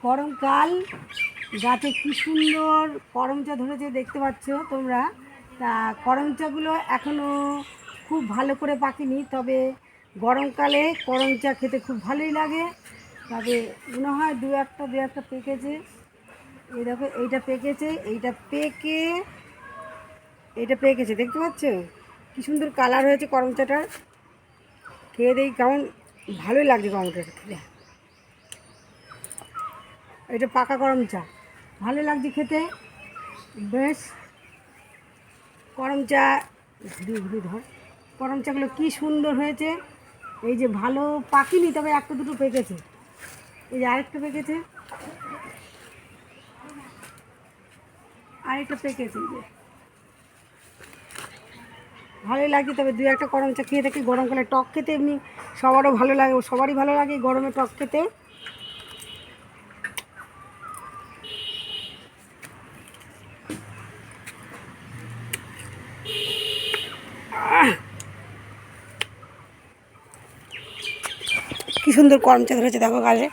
গরমকাল, গাছে কি সুন্দর করমচা ধরেছে দেখতে পাচ্ছ তোমরা। তা করমচাগুলো এখনও খুব ভালো করে পাকেনি, তবে গরমকালে করমচা খেতে খুব ভালোই লাগে। তবে মনে হয় দু একটা পেকেছে। এই দেখো এইটা পেকেছে, এইটা পেকেছে দেখতে পাচ্ছ কি সুন্দর কালার হয়েছে করমচাটার। খেয়ে দেখি কেমন, ভালোই লাগছে করমচাটা খেতে। এটা পাকা করমচা, ভালো লাগছে খেতে বেশ। করমচা ঘুরি ধর, করমচাগুলো কি সুন্দর হয়েছে। এই যে ভালো পাকিনি, তবে একটা দুটো পেকেছে। এই যে আরেকটা পেকেছে, আরেকটা পেকেছে। এই যে ভালোই লাগছে। তবে দু একটা করমচা খেয়ে থাকি, গরমকালে টক খেতে এমনি সবারও ভালো লাগে, সবারই ভালো লাগে গরমে টক খেতে। কি সুন্দর করমচা ধরেছে দেখো গাছে।